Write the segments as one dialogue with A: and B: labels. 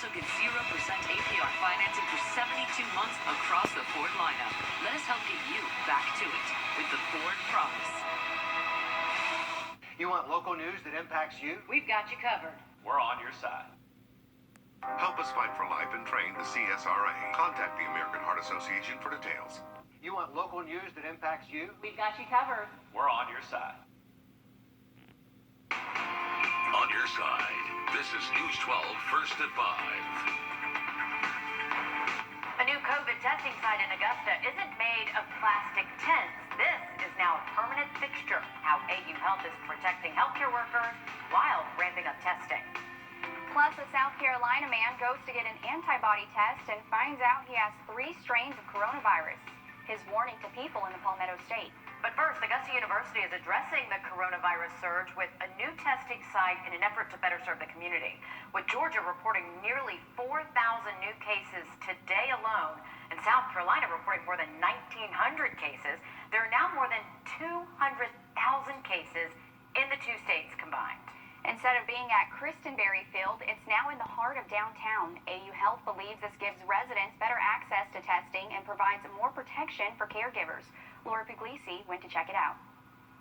A: also get 0% APR financing for 72 months across the Ford lineup. Let us help get you back to it with the Ford Promise.
B: You want local news that impacts you?
A: We've got you covered.
C: We're on your side.
D: Help us fight for life and train the CSRA. Contact the American Heart Association for details.
B: You want local news that impacts you?
E: We've got you covered.
C: We're on your side.
D: On your side, this is News 12 First at 5.
E: A new COVID testing site in Augusta isn't made of plastic tents. This is now a permanent fixture. How AU Health is protecting healthcare workers while ramping up testing.
F: Plus, a South Carolina man goes to get an antibody test and finds out he has 3 strains of coronavirus. His warning to people in the Palmetto State.
E: But first, Augusta University is addressing the coronavirus surge with a new testing site in an effort to better serve the community. With Georgia reporting nearly 4,000 new cases today alone, and South Carolina reporting more than 1,900 cases, there are now more than 200,000 cases in the 2 states combined.
F: Instead of being at Christenberry Field, it's now in the heart of downtown. AU Health believes this gives residents better access to testing and provides more protection for caregivers. Laura Puglisi went to check it out.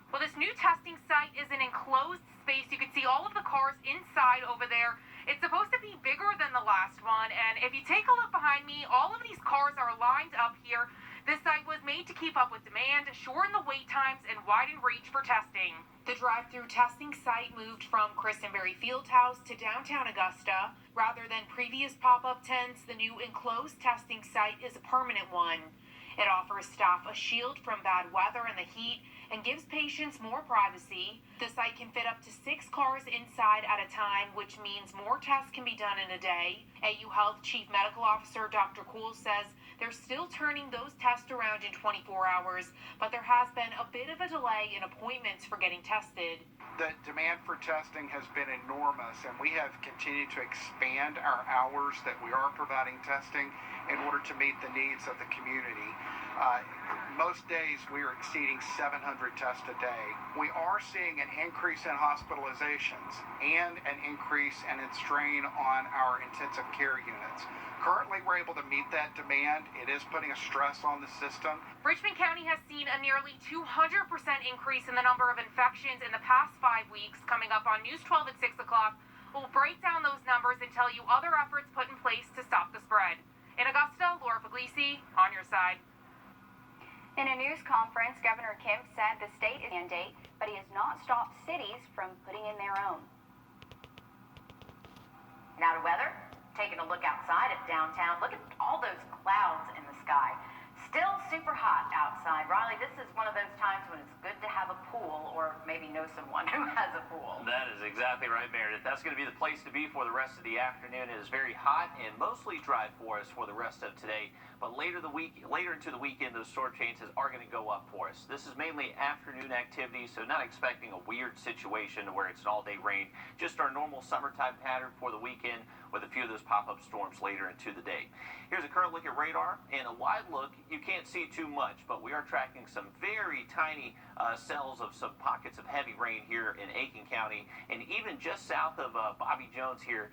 G: Well, this new testing site is an enclosed space. You can see all of the cars inside over there. It's supposed to be bigger than the last one, and if you take a look behind me, all of these cars are lined up here. This site was made to keep up with demand, shorten the wait times, and widen reach for testing. The drive-through testing site moved from Christenberry Fieldhouse to downtown Augusta. Rather than previous pop-up tents, the new enclosed testing site is a permanent one. It offers staff a shield from bad weather and the heat and gives patients more privacy. The site can fit up to 6 cars inside at a time, which means more tests can be done in a day. AU Health Chief Medical Officer Dr. Kuhl says they're still turning those tests around in 24 hours, but there has been a bit of a delay in appointments for getting tested.
H: The demand for testing has been enormous, and we have continued to expand our hours that we are providing testing in order to meet the needs of the community. Most days we are exceeding 700 tests a day. We are seeing an increase in hospitalizations and an increase in strain on our intensive care units. Currently, we're able to meet that demand. It is putting a stress on the system.
G: Richmond County has seen a nearly 200% increase in the number of infections in the past 5 weeks. Coming up on News 12 at 6 o'clock, we'll break down those numbers and tell you other efforts put in place to stop the spread. In Augusta, Laura Puglisi, on your side.
F: In a news conference, Governor Kemp said the state is mandate, but he has not stopped cities from putting in their own.
E: Now to weather, taking a look outside at downtown. Look at all those clouds in the sky. Still super hot outside. Riley, this is one of those times when it's good to have a pool, or maybe know someone who has a pool.
C: That is exactly right, Meredith. That's going to be the place to be for the rest of the afternoon. It is very hot and mostly dry for us for the rest of today. But later into the weekend, those storm chances are going to go up for us. This is mainly afternoon activity, so not expecting a weird situation where it's an all-day rain. Just our normal summertime pattern for the weekend with a few of those pop-up storms later into the day. Here's a current look at radar, and a wide look. You can't see too much, but we are tracking some very tiny cells of some pockets of heavy rain here in Aiken County, and even just south of Bobby Jones here,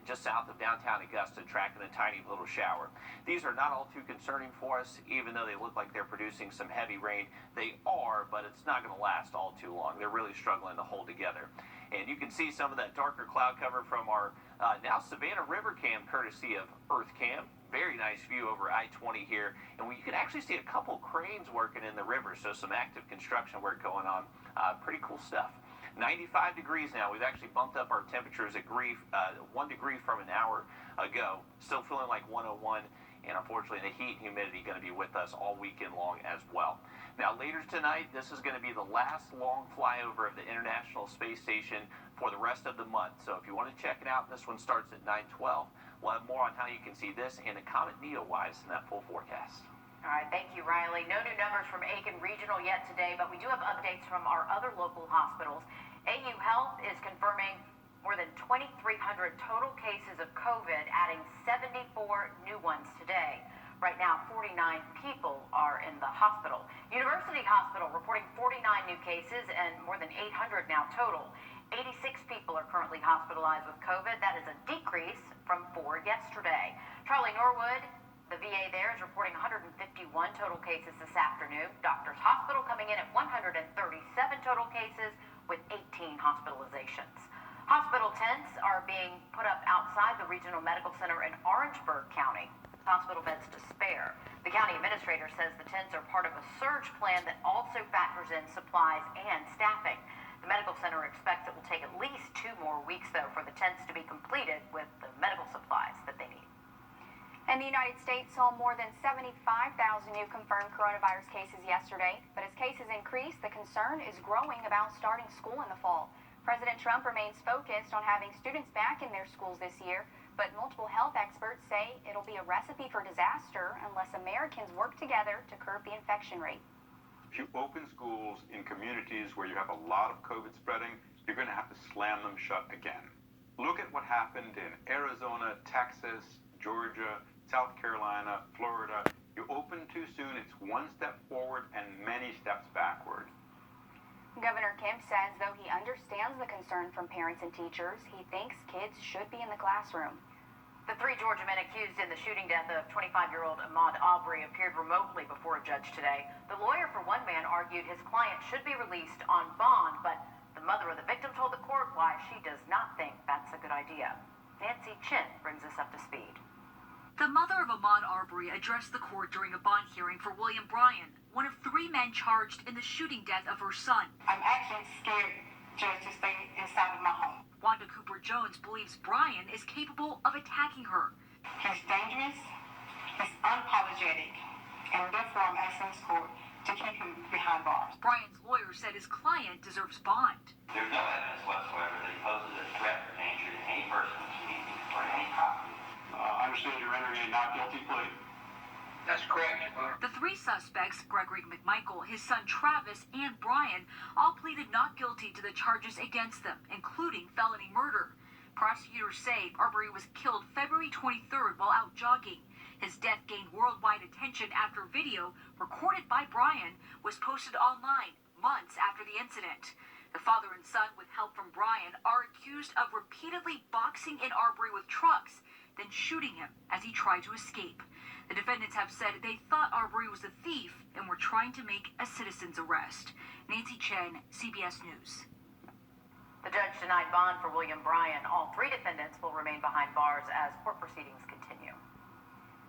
C: just south of downtown Augusta, tracking a tiny little shower. These are not all too concerning for us, even though they look like they're producing some heavy rain. They are, but it's not going to last all too long. They're really struggling to hold together. And you can see some of that darker cloud cover from our now Savannah River cam, courtesy of Earth Cam. Very nice view over I-20 here, and you can actually see a couple cranes working in the river, so some active construction work going on. Pretty cool stuff. 95 degrees now. We've actually bumped up our temperatures at 1 degree from an hour ago. Still feeling like 101, and unfortunately the heat and humidity going to be with us all weekend long as well. Now later tonight, this is going to be the last long flyover of the International Space Station for the rest of the month. So if you want to check it out, this one starts at 9:12. We'll have more on how you can see this and the comet Neowise in that full forecast.
E: All right, thank you, Riley. No new numbers from Aiken Regional yet today, but we do have updates from our other local hospitals. AU Health is confirming more than 2,300 total cases of COVID, adding 74 new ones today. Right now, 49 people are in the hospital. University Hospital reporting 49 new cases and more than 800 now total. 86 people are currently hospitalized with COVID. That is a decrease from 4 yesterday. Charlie Norwood, the VA there, is reporting 151 total cases this afternoon. Doctors Hospital coming in at 137 total cases with 18 hospitalizations. Hospital tents are being put up outside the Regional Medical Center in Orangeburg County. Hospital beds to spare. The county administrator says the tents are part of a surge plan that also factors in supplies and staffing. The medical center expects it will take at least 2 more weeks, though, for the tents to be completed with the medical supplies that they need.
F: And the United States saw more than 75,000 new confirmed coronavirus cases yesterday. But as cases increase, the concern is growing about starting school in the fall. President Trump remains focused on having students back in their schools this year, but multiple health experts say it'll be a recipe for disaster unless Americans work together to curb the infection rate.
I: If you open schools in communities where you have a lot of COVID spreading, you're going to have to slam them shut again. Look at what happened in Arizona, Texas, Georgia, South Carolina, Florida. You open too soon, it's one step forward and many steps backward.
F: Governor Kemp says though he understands the concern from parents and teachers, he thinks kids should be in the classroom.
E: The 3 Georgia men accused in the shooting death of 25-year-old Ahmaud Arbery appeared remotely before a judge today. The lawyer for one man argued his client should be released on bond, but the mother of the victim told the court why she does not think that's a good idea. Nancy Chin brings us up to speed.
J: The mother of Ahmaud Arbery addressed the court during a bond hearing for William Bryan, one of 3 men charged in the shooting death of her son.
K: I'm actually scared, Judge, to stay inside of my home.
J: Wanda Cooper-Jones believes Bryan is capable of attacking her.
K: He's dangerous, he's unapologetic, and therefore I'm asking this court to keep him behind bars.
J: Bryan's lawyer said his client deserves bond.
L: There's no evidence whatsoever that he poses a threat or danger to any person speaking or any property.
M: I understand you're entering a not guilty plea.
B: That's correct.
J: The 3 suspects, Gregory McMichael, his son Travis, and Bryan, all pleaded not guilty to the charges against them, including felony murder. Prosecutors say Arbery was killed February 23rd while out jogging. His death gained worldwide attention after video recorded by Bryan was posted online months after the incident. The father and son, with help from Bryan, are accused of repeatedly boxing in Arbery with trucks, then shooting him as he tried to escape. The defendants have said they thought Arbery was a thief and were trying to make a citizen's arrest. Nancy Chen, CBS News.
E: The judge denied bond for William Bryan. All 3 defendants will remain behind bars as court proceedings continue.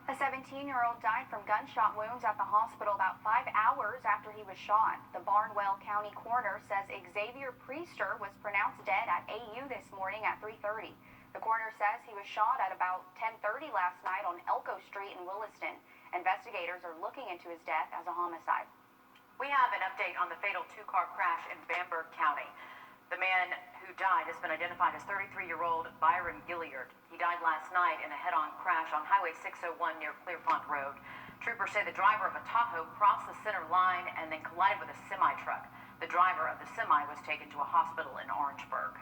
F: A 17-year-old died from gunshot wounds at the hospital about 5 hours after he was shot. The Barnwell County coroner says Xavier Priester was pronounced dead at AU this morning at 3:30. The coroner says he was shot at about 10:30 last night on Elko Street in Williston. Investigators are looking into his death as a homicide.
E: We have an update on the fatal 2-car crash in Bamberg County. The man who died has been identified as 33-year-old Byron Gilliard. He died last night in a head-on crash on Highway 601 near Clearpond Road. Troopers say the driver of a Tahoe crossed the center line and then collided with a semi-truck. The driver of the semi was taken to a hospital in Orangeburg.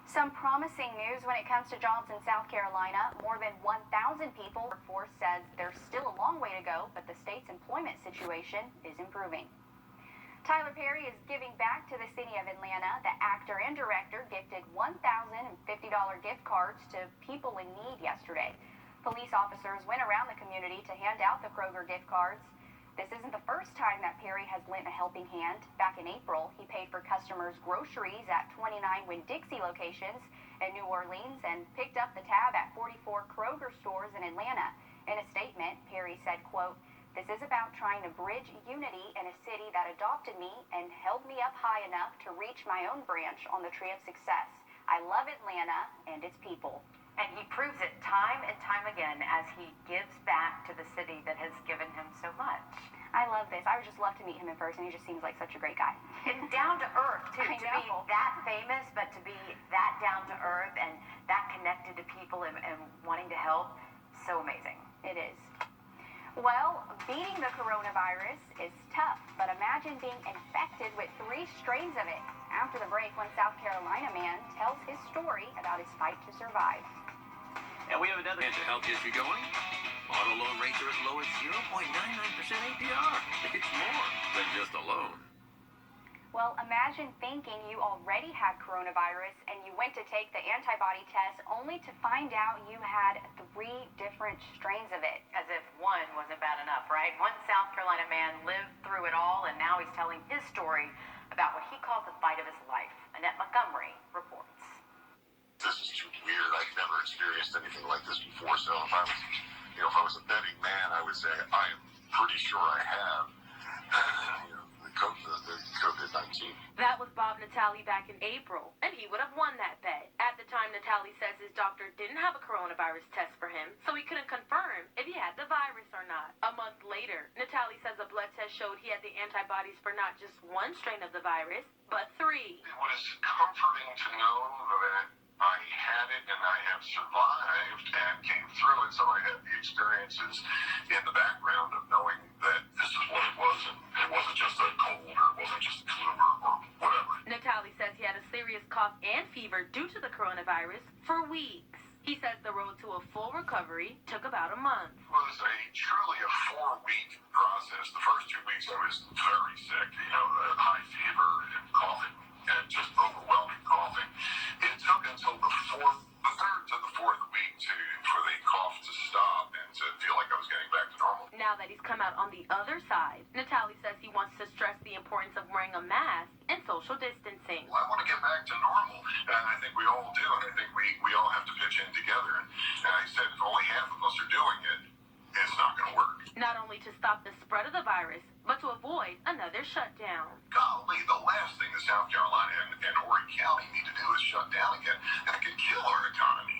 F: Some promising news when it comes to jobs in South Carolina. More than 1,000 people. Workforce says there's still a long way to go, but the state's employment situation is improving. Tyler Perry is giving back to the city of Atlanta. The actor and director gifted $1,050 gift cards to people in need yesterday. Police officers went around the community to hand out the Kroger gift cards. This isn't the first time that Perry has lent a helping hand. Back in April, he paid for customers' groceries at 29 Winn-Dixie locations in New Orleans and picked up the tab at 44 Kroger stores in Atlanta. In a statement, Perry said, quote, "This is about trying to bridge unity in a city that adopted me and held me up high enough to reach my own branch on the tree of success. I love Atlanta and its people."
E: And he proves it time and time again as he gives back to the city that has given him so much.
F: I love this. I would just love to meet him in person. He just seems like such a great guy.
E: And down to earth, too.
F: I
E: To
F: know.
E: be that famous, but to be that down to earth and that connected to people and wanting to help, so amazing.
F: It is. Well, beating the coronavirus is tough, but imagine being infected with 3 strains of it. After the break, one South Carolina man tells his story about his fight to survive.
C: And we have another.
N: And to help get you going, auto loan rates are as low as 0.99% APR. It's more than just a loan.
F: Well, imagine thinking you already had coronavirus and you went to take the antibody test only to find out you had 3 different strains of it.
E: As if one wasn't bad enough, right? One South Carolina man lived through it all, and now he's telling his story about what he calls the fight of his life. Annette Montgomery reports.
D: This is too weird. I've never experienced anything like this before. So if I was a betting man, I would say I am pretty sure I have. The COVID-19.
O: That was Bob Natale back in April, and he would have won that bet. At the time, Natale says his doctor didn't have a coronavirus test for him, so he couldn't confirm if he had the virus or not. A month later, Natale says a blood test showed he had the antibodies for not just 1 strain of the virus, but 3.
D: It was comforting to know that I had it and I have survived and came through it, so I had the experiences in the background of knowing that this is what it was, and it wasn't just a cold or it wasn't just a flu or whatever.
O: Natale says he had a serious cough and fever due to the coronavirus for weeks. He says the road to a full recovery took about a month.
D: It was truly a 4-week process. The first 2 weeks I was very sick, high fever and coughing and just overwhelming coughing. It took until the 3rd to the 4th week for the cough to stop and to feel like I was getting back to normal.
O: Now that he's come out on the other side, Natale says he wants to stress the importance of wearing a mask and social distancing.
D: I want to get back to normal, and I think we all do, and I think we all have to pitch in together. And I said, if only half of us are doing it, it's not going to work.
O: Not only to stop the spread of the virus, but to avoid another shutdown.
D: Golly, the last thing that South Carolina and Horry County need to do is shut down again. That could kill our economy.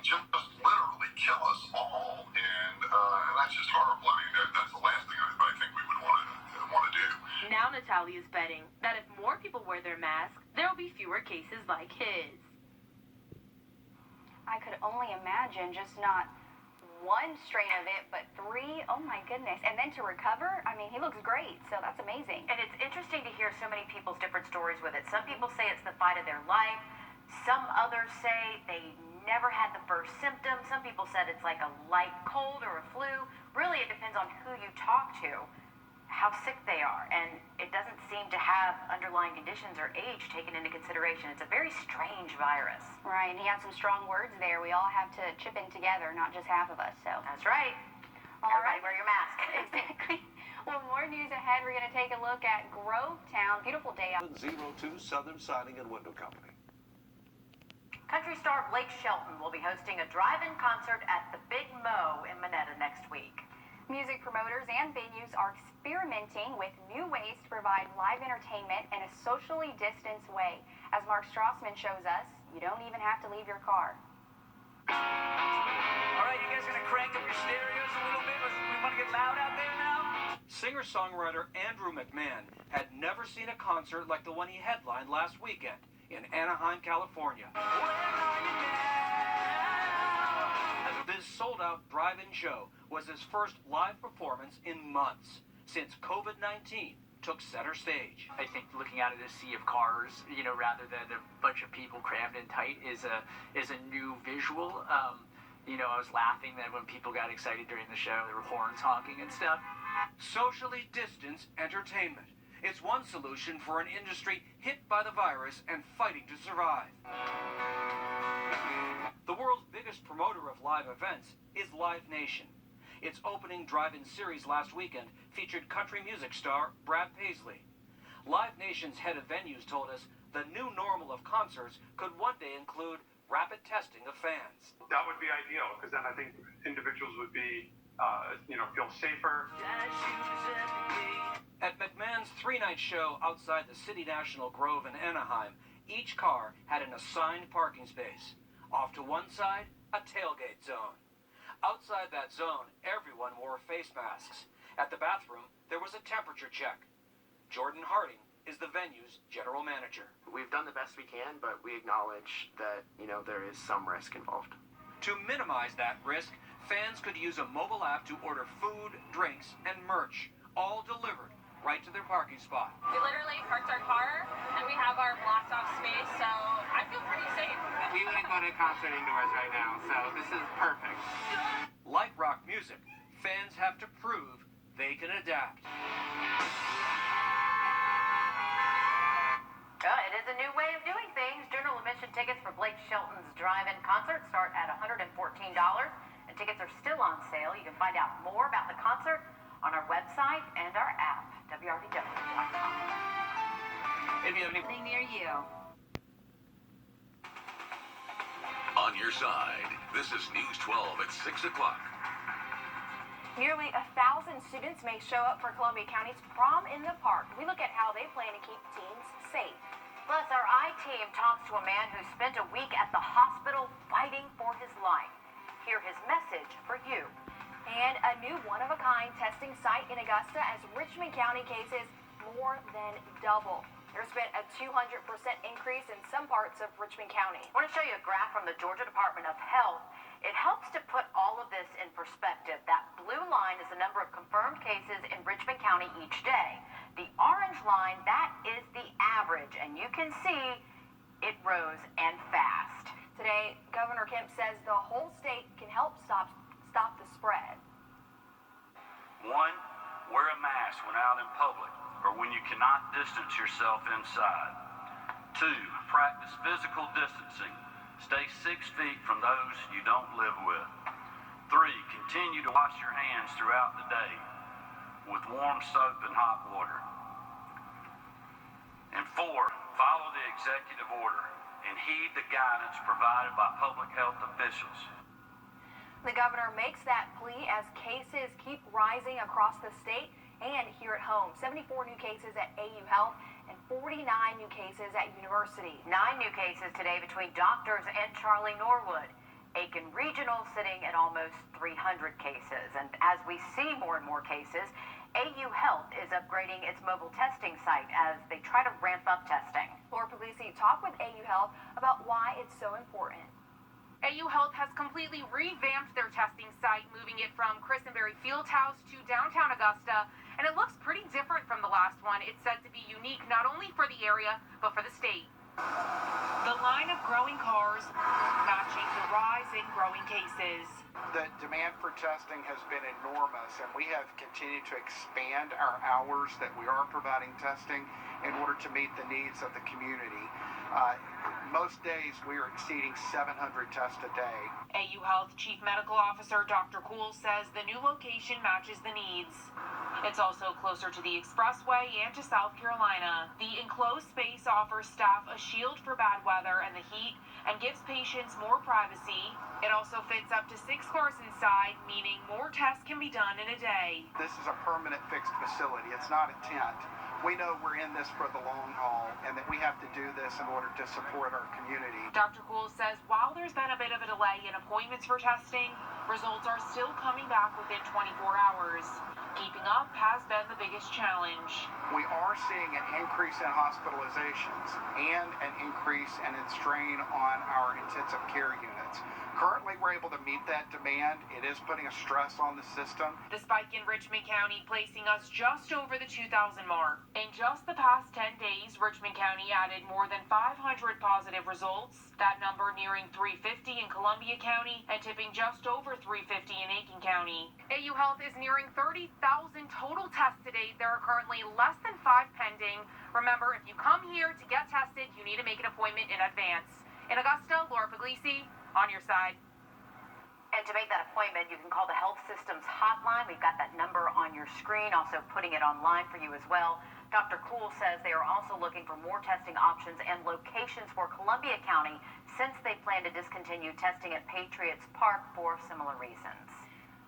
D: Just literally kill us all, and that's just horrible. That's the last thing I think we would want to do.
O: Now Natale is betting that if more people wear their masks, there will be fewer cases like his.
F: I could only imagine just not 1 strain of it, but 3. Oh my goodness. And then to recover, he looks great, so that's amazing.
E: And it's interesting to hear so many people's different stories with it. Some people say it's the fight of their life. Some others say they never had the first symptoms. Some people said it's like a light cold or a flu. Really, it depends on who you talk to, how sick they are. And it doesn't seem to have underlying conditions or age taken into consideration. It's a very strange virus.
F: Right, and he had some strong words there. We all have to chip in together, not just half of us. So
E: that's right. Everybody wear your mask.
F: Exactly. Well, more news ahead. We're going to take a look at Grovetown. Beautiful day out.
N: 02 Southern Siding and Window Company.
E: Country star Blake Shelton will be hosting a drive-in concert at the Big Mo in Monetta next week.
F: Music promoters and venues are experimenting with new ways to provide live entertainment in a socially distanced way. As Mark Strassman shows us, you don't even have to leave your car.
P: All right, you guys gonna crank up your stereos a little bit? We want to get loud out there now?
Q: Singer-songwriter Andrew McMahon had never seen a concert like the one he headlined last weekend in Anaheim, California. This sold-out drive-in show was his first live performance in months since COVID-19 took center stage.
P: I think looking out at a sea of cars, rather than a bunch of people crammed in tight is a new visual. I was laughing that when people got excited during the show, there were horns honking and stuff.
Q: Socially distanced entertainment. It's one solution for an industry hit by the virus and fighting to survive. The world's biggest promoter of live events is Live Nation. Its opening drive-in series last weekend featured country music star Brad Paisley. Live Nation's head of venues told us the new normal of concerts could one day include rapid testing of fans.
M: That would be ideal, because then I think individuals would be, feel safer.
Q: At McMahon's 3-night show outside the City National Grove in Anaheim, each car had an assigned parking space. Off to one side, a tailgate zone. Outside that zone, everyone wore face masks. At the bathroom, there was a temperature check. Jordan Harding is the venue's general manager.
R: We've done the best we can, but we acknowledge that, there is some risk involved.
Q: To minimize that risk, fans could use a mobile app to order food, drinks, and merch, all delivered right to their parking spot.
S: We literally parked our car, and we have our blocked off space, so I feel pretty safe.
R: We wouldn't go to a concert indoors right now, so this is perfect.
Q: Like rock music, fans have to prove they can adapt.
E: It is a new way of doing things. General admission tickets for Blake Shelton's drive-in concert start at $114, and tickets are still on sale. You can find out more about the concert on our website and our app, wrdw.com.
J: If you have anything near you.
T: On your side, this is News 12 at 6 o'clock.
F: Nearly 1,000 students may show up for Columbia County's Prom in the Park. We look at how they plan to keep teens safe.
E: Plus, our I-team talks to a man who spent a week at the hospital fighting for his life. Hear his message for you.
F: And a new one-of-a-kind testing site in Augusta as Richmond County cases more than double. There's been a 200% increase in some parts of Richmond County.
E: I want to show you a graph from the Georgia Department of Health. It helps to put all of this in perspective. That blue line is the number of confirmed cases in Richmond County each day. The orange line, that is the average, and you can see it rose and fast.
F: Today, Governor Kemp says the whole state can help stop the spread.
U: 1, wear a mask when out in public or when you cannot distance yourself inside. 2, practice physical distancing. Stay 6 feet from those you don't live with. 3, continue to wash your hands throughout the day with warm soap and hot water. And 4, follow the executive order and heed the guidance provided by public health officials.
F: The governor makes that plea as cases keep rising across the state and here at home. 74 new cases at AU Health and 49 new cases at University.
E: 9 new cases today between doctors and Charlie Norwood. Aiken Regional sitting at almost 300 cases. And as we see more and more cases, AU Health is upgrading its mobile testing site as they try to ramp up testing.
F: Laura Puglisi talked with AU Health about why it's so important.
G: AU Health has completely revamped their testing site, moving it from Christenberry Fieldhouse to downtown Augusta, and it looks pretty different from the last one. It's said to be unique not only for the area, but for the state.
V: The line of growing cars matching the rise in growing cases.
H: The demand for testing has been enormous, and we have continued to expand our hours that we are providing testing in order to meet the needs of the community. Most days we are exceeding 700 tests a day.
V: AU Health Chief Medical Officer Dr. Kuhl says the new location matches the needs. It's also closer to the expressway and to South Carolina. The enclosed space offers staff a shield for bad weather and the heat and gives patients more privacy. It also fits up to 6 cars inside, meaning more tests can be done in a day.
H: This is a permanent fixed facility. It's not a tent. We know we're in this for the long haul and that we have to do this in order to support our community.
V: Dr. Kuhl says while there's been a bit of a delay in appointments for testing, results are still coming back within 24 hours. Keeping up has been the biggest challenge.
H: We are seeing an increase in hospitalizations and an increase in strain on our intensive care units. Currently, we're able to meet that demand. It is putting a stress on the system.
V: The spike in Richmond County placing us just over the 2,000 mark. In just the past 10 days, Richmond County added more than 500 positive results. That number nearing 350 in Columbia County and tipping just over 350 in Aiken County.
G: AU Health is nearing 30,000 total tests to date. There are currently less than 5 pending. Remember, if you come here to get tested, you need to make an appointment in advance. In Augusta, Laura Puglisi, on your side.
E: And to make that appointment, you can call the health system's hotline. We've got that number on your screen, also putting it online for you as well. Dr. Kuhl says they are also looking for more testing options and locations for Columbia County since they plan to discontinue testing at Patriots Park for similar reasons.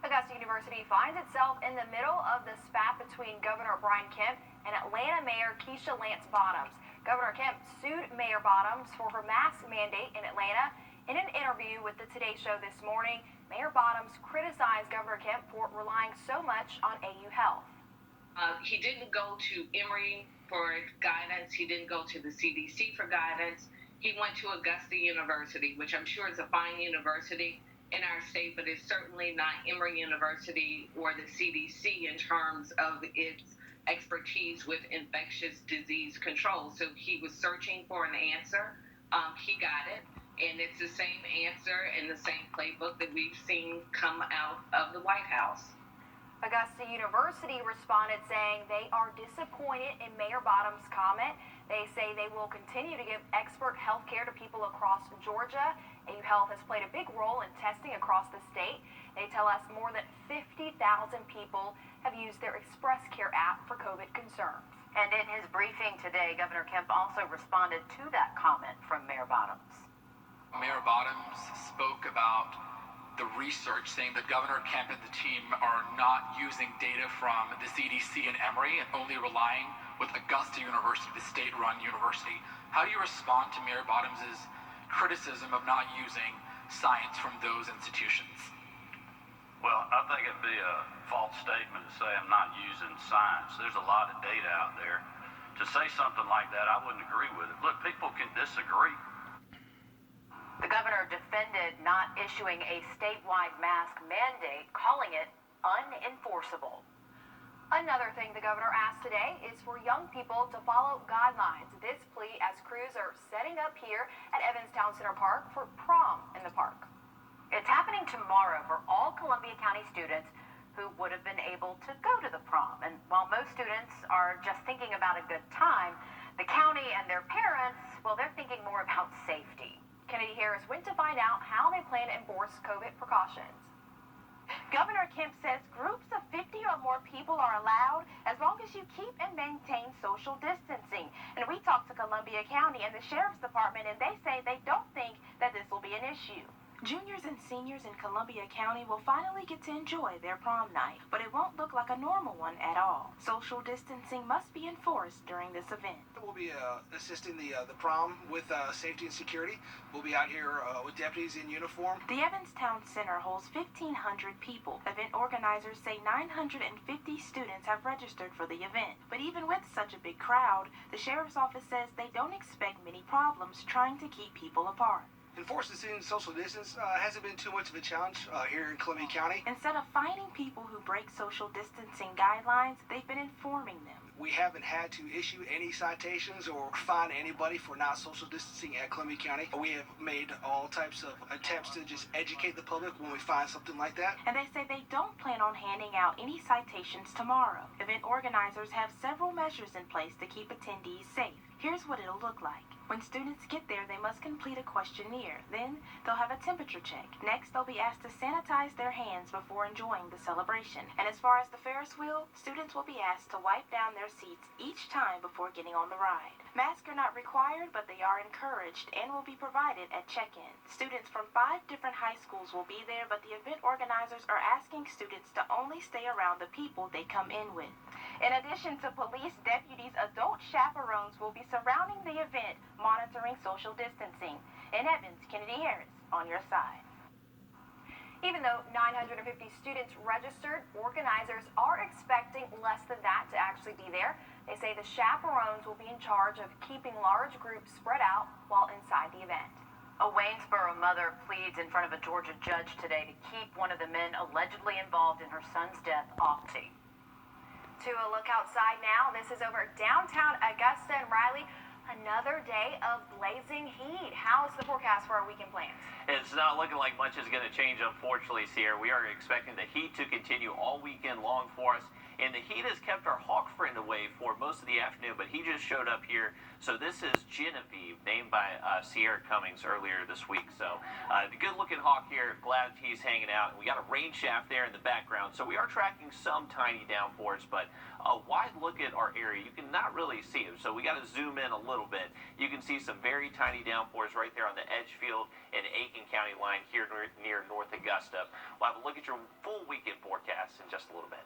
F: Augusta University finds itself in the middle of the spat between Governor Brian Kemp and Atlanta Mayor Keisha Lance Bottoms. Governor Kemp sued Mayor Bottoms for her mask mandate in Atlanta. In an interview with the Today Show this morning, Mayor Bottoms criticized Governor Kemp for relying so much on AU Health.
W: He didn't go to Emory for guidance. He didn't go to the CDC for guidance. He went to Augusta University, which I'm sure is a fine university in our state, but it's certainly not Emory University or the CDC in terms of its expertise with infectious disease control. So he was searching for an answer. He got it. And it's the same answer and the same playbook that we've seen come out of the White House.
F: Augusta University responded saying they are disappointed in Mayor Bottoms' comment.
A: They say they will continue to give expert health care to people across Georgia. AU Health has played a big role in testing across the state. They tell us more than 50,000 people have used their Express Care app for COVID concerns.
E: And in his briefing today, Governor Kemp also responded to that comment from Mayor Bottoms.
I: Mayor Bottoms spoke about the research, saying that Governor Kemp and the team are not using data from the CDC and Emory and only relying with Augusta University, the state-run university. How do you respond to Mayor Bottoms' criticism of not using science from those institutions?
U: Well, I think it'd be a false statement to say I'm not using science. There's a lot of data out there. To say something like that, I wouldn't agree with it. Look, people can disagree.
E: The governor defended not issuing a statewide mask mandate, calling it unenforceable.
A: Another thing the governor asked today is for young people to follow guidelines. This plea as crews are setting up here at Evanstown Center Park for prom in the park.
E: It's happening tomorrow for all Columbia County students who would have been able to go to the prom. And while most students are just thinking about a good time, the county and their parents, well, they're thinking more about safety.
A: Kennedy Harris went to find out how they plan to enforce COVID precautions.
K: Governor Kemp says groups of 50 or more people are allowed as long as you keep and maintain social distancing. And we talked to Columbia County and the Sheriff's Department, and they say they don't think that this will be an issue. Juniors and seniors in Columbia County will finally get to enjoy their prom night, but it won't look like a normal one at all. Social distancing must be enforced during this event.
X: We'll be assisting the prom with safety and security. We'll be out here with deputies in uniform.
K: The Evanstown Center holds 1,500 people. Event organizers say 950 students have registered for the event. But even with such a big crowd, the Sheriff's Office says they don't expect many problems trying to keep people apart.
X: Enforcing social distance hasn't been too much of a challenge here in Columbia County.
K: Instead of fining people who break social distancing guidelines, they've been informing them.
X: We haven't had to issue any citations or fine anybody for not social distancing at Columbia County. We have made all types of attempts to just educate the public when we find something like that.
K: And they say they don't plan on handing out any citations tomorrow. Event organizers have several measures in place to keep attendees safe. Here's what it'll look like. When students get there, they must complete a questionnaire. Then they'll have a temperature check. Next, they'll be asked to sanitize their hands before enjoying the celebration. And as far as the Ferris wheel, students will be asked to wipe down their seats each time before getting on the ride. Masks are not required, but they are encouraged and will be provided at check-in. Students from 5 different high schools will be there, but the event organizers are asking students to only stay around the people they come in with. In addition to police deputies, adult chaperones will be surrounding the event, monitoring social distancing. In Evans, Kennedy Harris, on your side.
A: Even though 950 students registered, organizers are expecting less than that to actually be there. They say the chaperones will be in charge of keeping large groups spread out while inside the event.
E: A Waynesboro mother pleads in front of a Georgia judge today to keep one of the men allegedly involved in her son's death off tape.
A: To a look outside now, this is over downtown Augusta and Riley. Another day of blazing heat. How's the forecast for our weekend plans?
C: It's not looking like much is going to change, unfortunately, Sierra. We are expecting the heat to continue all weekend long for us. And the heat has kept our hawk friend away for most of the afternoon, but he just showed up here. So this is Genevieve, named by Sierra Cummings earlier this week. So the good-looking hawk here, glad he's hanging out. We got a rain shaft there in the background, so we are tracking some tiny downpours, but a wide look at our area, you can not really see them. So we got to zoom in a little bit. You can see some very tiny downpours right there on the Edgefield and Aiken County line here near North Augusta. We'll have a look at your full weekend forecast in just a little bit.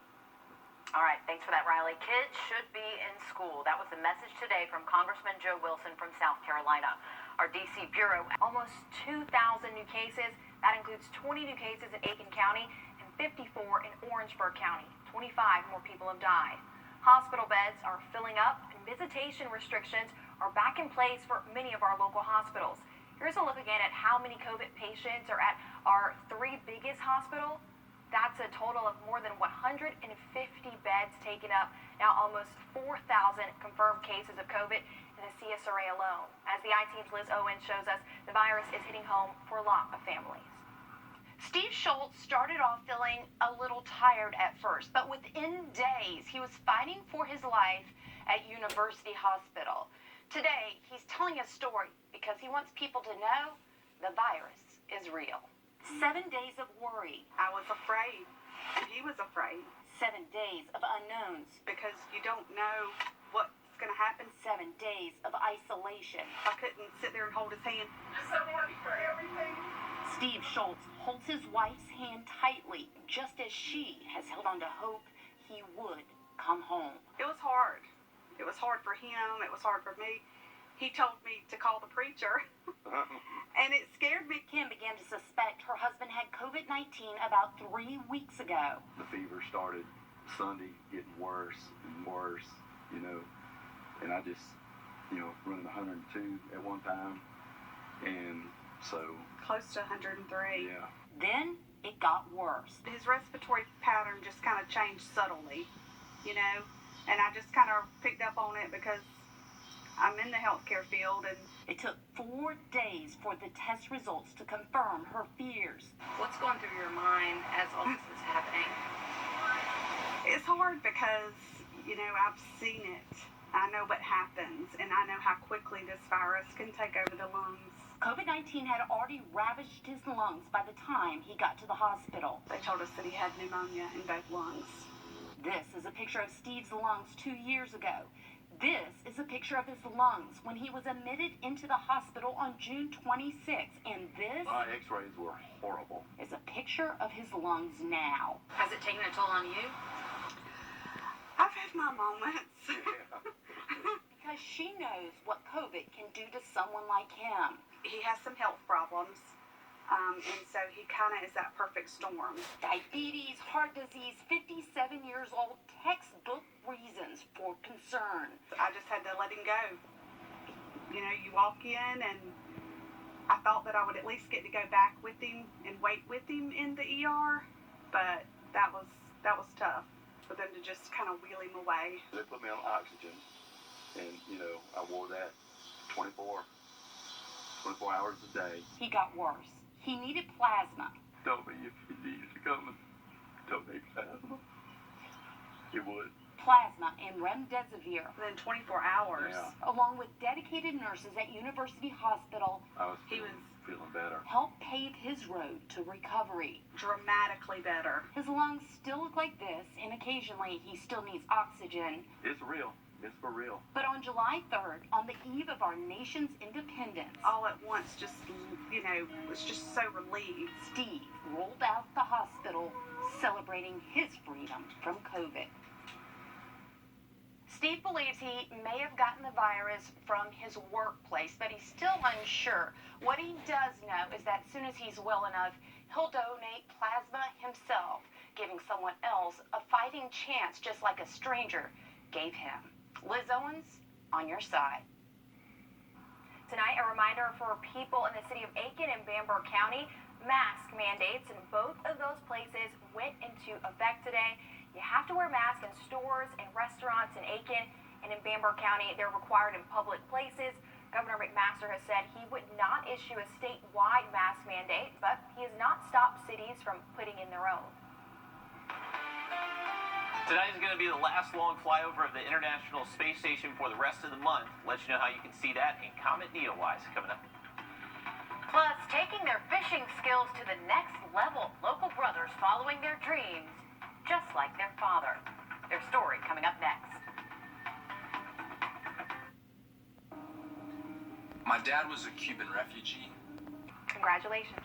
E: All right, thanks for that, Riley. Kids should be in school. That was the message today from Congressman Joe Wilson from South Carolina. Our D.C. Bureau,
A: almost 2,000 new cases. That includes 20 new cases in Aiken County and 54 in Orangeburg County. 25 more people have died. Hospital beds are filling up, and visitation restrictions are back in place for many of our local hospitals. Here's a look again at how many COVID patients are at our 3 biggest hospitals. That's a total of more than 150 beds taken up. Now almost 4,000 confirmed cases of COVID in the CSRA alone. As the I-Team's Liz Owen shows us, the virus is hitting home for a lot of families.
K: Steve Schultz started off feeling a little tired at first, but within days, he was fighting for his life at University Hospital.
F: Today, he's telling a story because he wants people to know the virus is real. 7 days of worry.
B: I was afraid, and he was afraid.
F: 7 days of unknowns.
B: Because you don't know what's going to happen.
F: 7 days of isolation.
B: I couldn't sit there and hold his hand. I'm so happy for everything.
F: Steve Schultz holds his wife's hand tightly, just as she has held on to hope he would come home.
B: It was hard. It was hard for him. It was hard for me. He told me to call the preacher, and it scared me.
F: Kim began to suspect her husband had COVID-19 about 3 weeks ago.
D: The fever started Sunday, getting worse and worse, and I just, running 102 at one time, and so...
B: Close to 103.
D: Yeah.
F: Then it got worse.
B: His respiratory pattern just kind of changed subtly, and I just kind of picked up on it because I'm in the healthcare field. And
F: it took 4 days for the test results to confirm her fears.
B: What's going through your mind as all this is happening? It's hard because, I've seen it. I know what happens, and I know how quickly this virus can take over the lungs.
F: COVID-19 had already ravaged his lungs by the time he got to the hospital.
B: They told us that he had pneumonia in both lungs.
F: This is a picture of Steve's lungs 2 years ago. This is a picture of his lungs when he was admitted into the hospital on June 26th. And this...
D: My x-rays were horrible.
F: ...is a picture of his lungs now.
E: Has it taken a toll on you?
B: I've had my moments.
F: Because she knows what COVID can do to someone like him.
B: He has some health problems, and so he kind of is that perfect storm.
F: Diabetes, heart disease, 57 years old, textbook reasons for concern.
B: I just had to let him go. You walk in, and I thought that I would at least get to go back with him and wait with him in the ER, but that was tough for them to just kind of wheel him away.
D: They put me on oxygen, and, I wore that 24 hours a day.
F: He got worse. He needed plasma.
D: Told me if he needed to come and donate plasma, he would.
F: Plasma and remdesivir.
B: Within 24 hours.
D: Yeah.
F: Along with dedicated nurses at University Hospital.
D: I was feeling better.
F: Helped pave his road to recovery.
B: Dramatically better.
F: His lungs still look like this, and occasionally he still needs oxygen.
D: It's real. It's for real.
F: But on July 3rd, on the eve of our nation's independence,
B: all at once, just, was just so relieved.
F: Steve rolled out the hospital, celebrating his freedom from COVID. Steve believes he may have gotten the virus from his workplace, but he's still unsure. What he does know is that as soon as he's well enough, he'll donate plasma himself, giving someone else a fighting chance just like a stranger gave him. Liz Owens, on your side.
A: Tonight, a reminder for people in the city of Aiken and Bamberg County. Mask mandates in both of those places went into effect today. You have to wear masks in stores and restaurants in Aiken, and in Bamberg County, they're required in public places. Governor McMaster has said he would not issue a statewide mask mandate, but he has not stopped cities from putting in their own.
C: Tonight is going to be the last long flyover of the International Space Station for the rest of the month. Let you know how you can see that in Comet Neowise coming up.
E: Plus, taking their fishing skills to the next level. Local brothers following their dreams, just like their father. Their story coming up next.
L: My dad was a Cuban refugee.
A: Congratulations.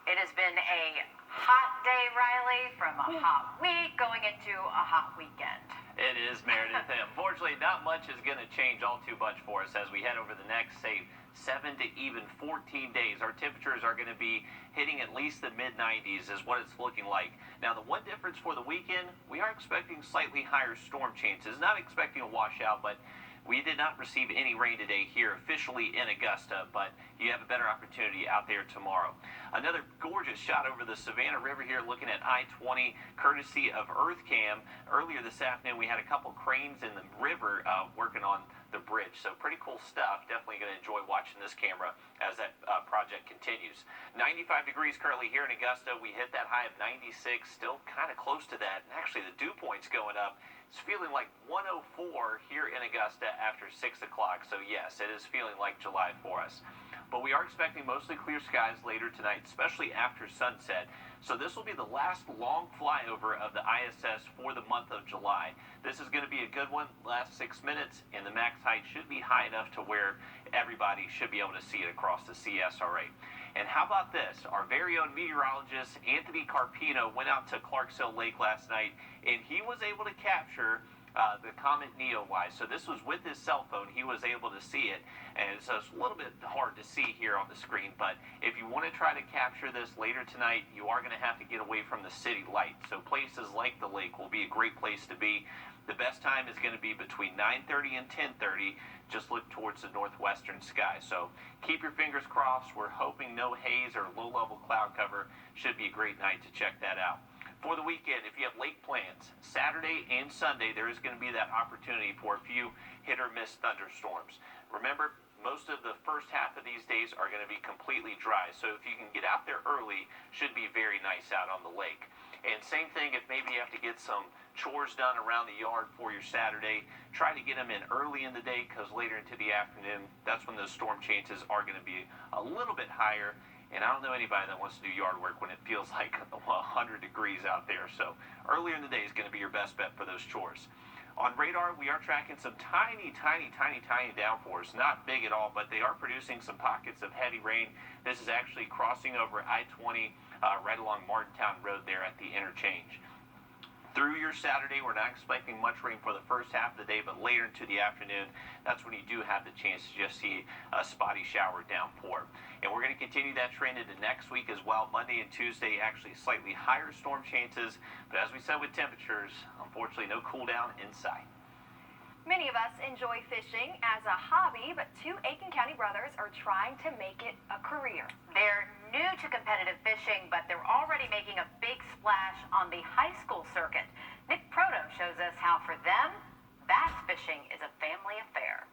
E: It has been a hot day, Riley, from a hot week going into a hot weekend.
C: It is, Meredith. Unfortunately, not much is going to change all too much for us as we head over the next, say, 7 to even 14 days. Our temperatures are going to be hitting at least the mid-90s is what it's looking like. Now, the one difference for the weekend, we are expecting slightly higher storm chances. Not expecting a washout, but we did not receive any rain today here officially in Augusta, but you have a better opportunity out there tomorrow. Another gorgeous shot over the Savannah River here looking at I-20 courtesy of EarthCam. Earlier this afternoon we had a couple cranes in the river working on the bridge. So pretty cool stuff. Definitely going to enjoy watching this camera as that project continues. 95 degrees currently here in Augusta. We hit that high of 96, still kind of close to that. And actually the dew point's going up. It's feeling like 104 here in Augusta after 6 o'clock. So yes, it is feeling like July for us. But we are expecting mostly clear skies later tonight, especially after sunset. So this will be the last long flyover of the ISS for the month of July. This is going to be a good one, last 6 minutes, and the max height should be high enough to where everybody should be able to see it across the CSRA. And how about this? Our very own meteorologist, Anthony Carpino, went out to Clarksville Lake last night, and he was able to capture the comet Neowise. So this was with his cell phone. He was able to see it, and so it's a little bit hard to see here on the screen, but if you want to try to capture this later tonight, you are going to have to get away from the city light. So places like the lake will be a great place to be. The best time is going to be between 9:30 and 10:30. Just look towards the northwestern sky. So keep your fingers crossed. We're hoping no haze or low-level cloud cover. Should be a great night to check that out. For the weekend, if you have lake plans, Saturday and Sunday, there is going to be that opportunity for a few hit-or-miss thunderstorms. Remember, most of the first half of these days are going to be completely dry, so if you can get out there early, should be very nice out on the lake. And same thing if maybe you have to get some chores done around the yard for your Saturday, try to get them in early in the day, because later into the afternoon, that's when those storm chances are going to be a little bit higher. And I don't know anybody that wants to do yard work when it feels like 100 degrees out there. So earlier in the day is going to be your best bet for those chores. On radar, we are tracking some tiny downpours. Not big at all, but they are producing some pockets of heavy rain. This is actually crossing over I-20 right along Martintown Road there at the interchange. Through your Saturday, we're not expecting much rain for the first half of the day, but later into the afternoon, that's when you do have the chance to just see a spotty shower downpour. And we're going to continue that trend into next week as well. Monday and Tuesday, actually slightly higher storm chances. But as we said with temperatures, unfortunately, no cool down in sight.
A: Many of us enjoy fishing as a hobby, but two Aiken County brothers are trying to make it a career.
E: They're new to competitive fishing, but they're already making a big splash on the high school circuit. Nick Proto shows us how for them, bass fishing is a family affair.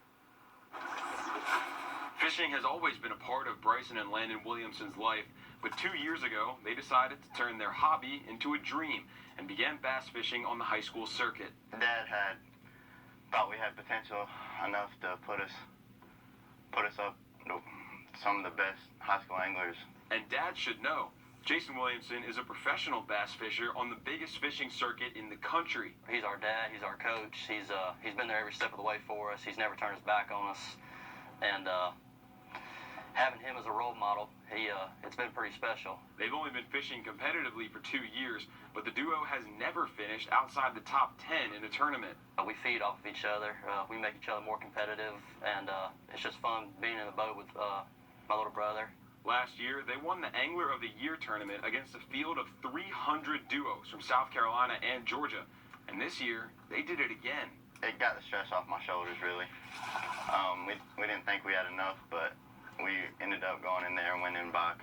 L: Fishing has always been a part of Bryson and Landon Williamson's life, but 2 years ago, they decided to turn their hobby into a dream and began bass fishing on the high school circuit.
M: Dad thought we had potential enough to put us up to some of the best high school anglers.
L: And Dad should know. Jason Williamson is a professional bass fisher on the biggest fishing circuit in the country.
N: He's our dad. He's our coach. He's been there every step of the way for us. He's never turned his back on us. And having him as a role model, it's been pretty special.
L: They've only been fishing competitively for 2 years, but the duo has never finished outside the top 10 in a tournament.
N: We feed off of each other. We make each other more competitive, and it's just fun being in the boat with my little brother.
L: Last year, they won the Angler of the Year tournament against a field of 300 duos from South Carolina and Georgia. And this year, they did it again.
M: It got the stress off my shoulders, really. We didn't think we had enough, but we ended up going in there and winning by a couple